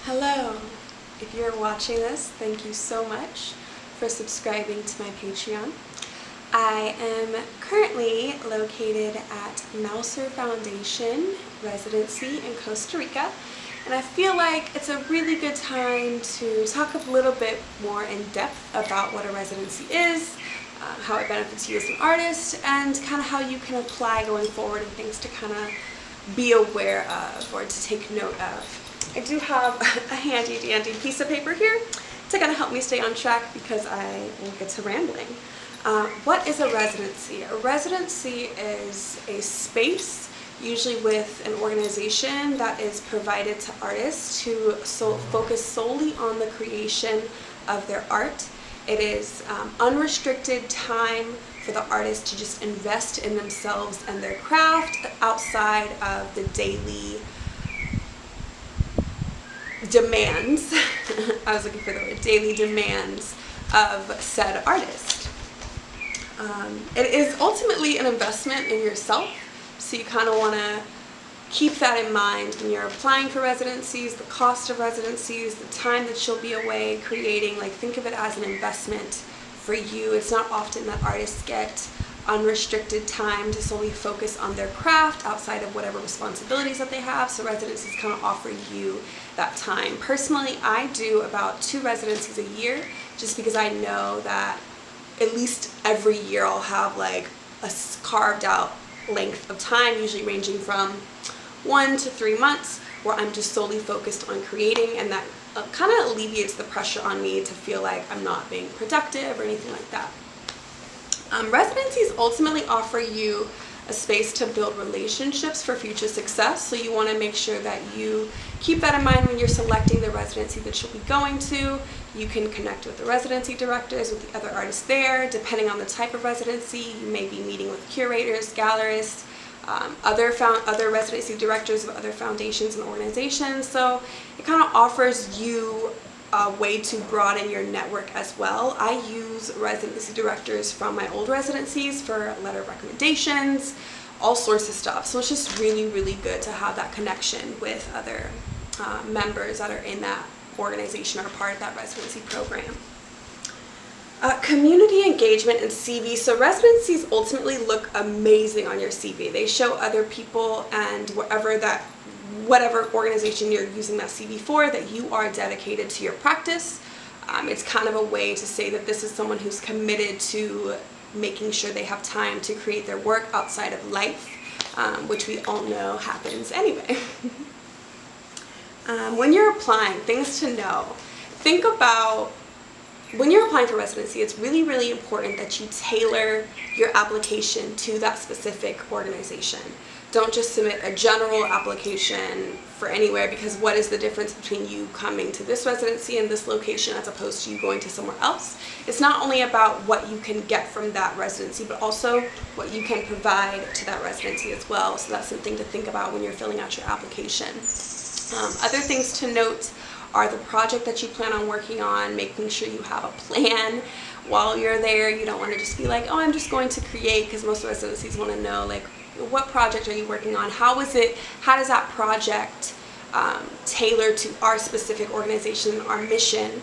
Hello! If you're watching this, thank you so much for subscribing to my Patreon. I am currently located at Mauser Residency in Costa Rica, and I feel like it's a really good time to talk a little bit more in depth about what a residency is, how it benefits you as an artist, and kind of how you can apply going forward and things to kind of be aware of or to take note of. I do have a handy dandy piece of paper here to kind of help me stay on track because I will get to rambling. What is a residency? A residency is a space, usually with an organization, that is provided to artists to focus solely on the creation of their art. It is unrestricted time for the artist to just invest in themselves and their craft outside of the daily demands, I was looking for the word, daily demands of said artist. It is ultimately an investment in yourself, so you kind of want to keep that in mind when you're applying for residencies, the cost of residencies, the time that you'll be away creating. Like, think of it as an investment for you. It's not often that artists get unrestricted time to solely focus on their craft outside of whatever responsibilities that they have, so residencies kind of offer you that time. Personally, I do about 2 residencies a year just because I know that at least every year I'll have like a carved out length of time, usually ranging from 1 to 3 months, where I'm just solely focused on creating, and that kind of alleviates the pressure on me to feel like I'm not being productive or anything like that. Residencies ultimately offer you a space to build relationships for future success, so you want to make sure that you keep that in mind when you're selecting the residency that you'll be going to. You can connect with the residency directors, with the other artists there. Depending on the type of residency, you may be meeting with curators, gallerists, other residency directors of other foundations and organizations. So it kind of offers you a way to broaden your network as well. I use residency directors from my old residencies for a letter of recommendations, all sorts of stuff. So it's just really, really good to have that connection with other members that are in that organization or part of that residency program. Community engagement and CV. So residencies ultimately look amazing on your CV. They show other people and whatever organization you're using that CV for, that you are dedicated to your practice. It's kind of a way to say that this is someone who's committed to making sure they have time to create their work outside of life, which we all know happens anyway. When you're applying, things to know. Think about when you're applying for residency, it's really, really important that you tailor your application to that specific organization. Don't just submit a general application for anywhere, because what is the difference between you coming to this residency in this location as opposed to you going to somewhere else? It's not only about what you can get from that residency, but also what you can provide to that residency as well. So that's something to think about when you're filling out your application. Other things to note are the project that you plan on working on, making sure you have a plan while you're there. You don't want to just be like, oh, I'm just going to create, because most residencies want to know, like, what project are you working on? How does that project tailor to our specific organization, our mission?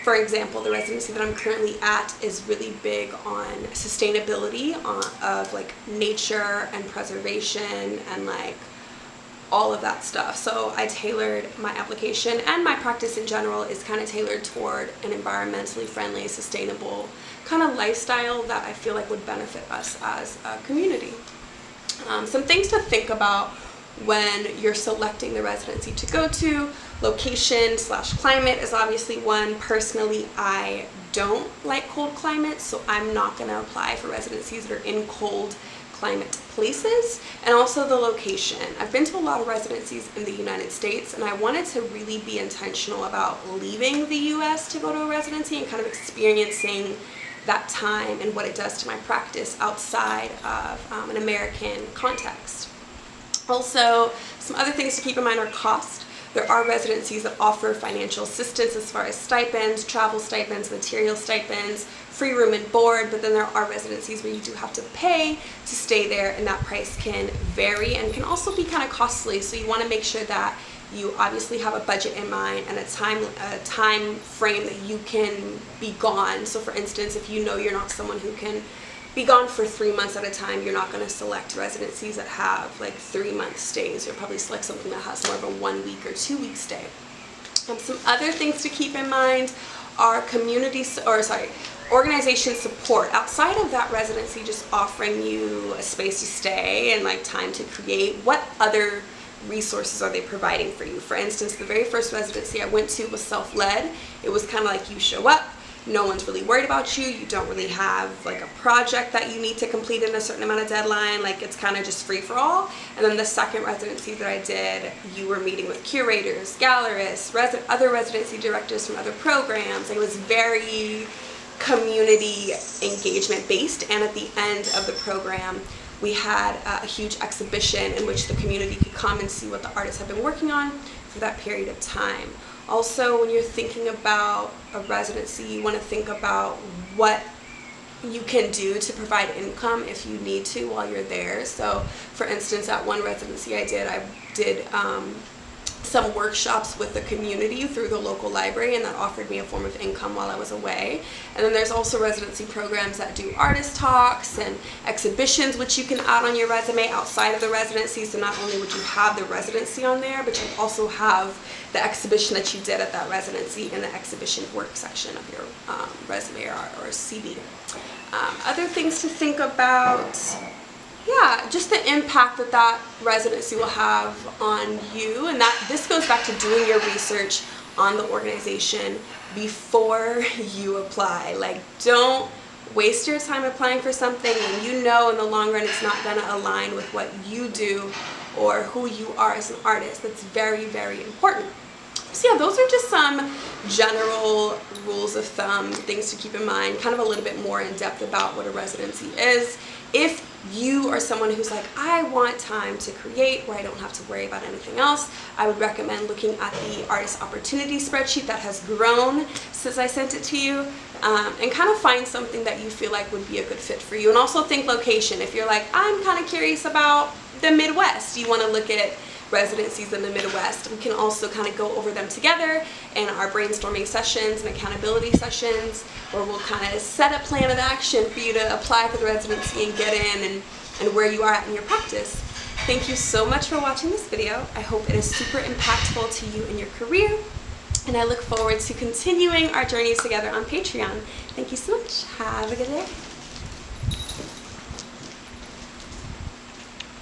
For example, the residency that I'm currently at is really big on sustainability, of like nature and preservation and like all of that stuff. So I tailored my application, and my practice in general is kind of tailored toward an environmentally friendly, sustainable kind of lifestyle that I feel like would benefit us as a community. Some things to think about when you're selecting the residency to go to. Location / climate is obviously one. Personally, I don't like cold climates, so I'm not going to apply for residencies that are in cold climate places. And also the location. I've been to a lot of residencies in the United States, and I wanted to really be intentional about leaving the US to go to a residency and kind of experiencing that time and what it does to my practice outside of an American context. Also, some other things to keep in mind are cost. There are residencies that offer financial assistance as far as stipends, travel stipends, material stipends, free room and board, but then there are residencies where you do have to pay to stay there, and that price can vary and can also be kind of costly. So you want to make sure that You obviously have a budget in mind and a time frame that you can be gone. So for instance, if you know you're not someone who can be gone for 3 months at a time, you're not going to select residencies that have like 3-month stays. You'll probably select something that has more of a 1 week or 2 week stay. Some other things to keep in mind are organization support. Outside of that residency just offering you a space to stay and like time to create, what other resources are they providing for you? For instance, the very first residency I went to was self-led. It was kind of like you show up, no one's really worried about you, you don't really have like a project that you need to complete in a certain amount of deadline, like it's kind of just free for all. And then the second residency that I did, you were meeting with curators, gallerists, other residency directors from other programs. It was very community engagement based, and at the end of the program we had a huge exhibition in which the community could come and see what the artists have been working on for that period of time. Also, when you're thinking about a residency, you want to think about what you can do to provide income if you need to while you're there. So for instance, at one residency I did some workshops with the community through the local library, and that offered me a form of income while I was away. And then there's also residency programs that do artist talks and exhibitions which you can add on your resume outside of the residency. So not only would you have the residency on there, but you also have the exhibition that you did at that residency in the exhibition work section of your resume or CV. Other things to think about, yeah, just the impact that that residency will have on you, and that this goes back to doing your research on the organization before you apply. Like, don't waste your time applying for something when you know in the long run it's not going to align with what you do or who you are as an artist. That's very, very important. So yeah, those are just some general rules of thumb, things to keep in mind, kind of a little bit more in depth about what a residency is. If you are someone who's like, I want time to create where I don't have to worry about anything else, I would recommend looking at the artist opportunity spreadsheet that has grown since I sent it to you, and kind of find something that you feel like would be a good fit for you. And also think location. If you're like, I'm kind of curious about the Midwest, you want to look at residencies in the Midwest, we can also kind of go over them together in our brainstorming sessions and accountability sessions, where we'll kind of set a plan of action for you to apply for the residency and get in, and where you are at in your practice. Thank you so much for watching this video. I hope it is super impactful to you in your career, and I look forward to continuing our journeys together on Patreon. Thank you so much. Have a good day.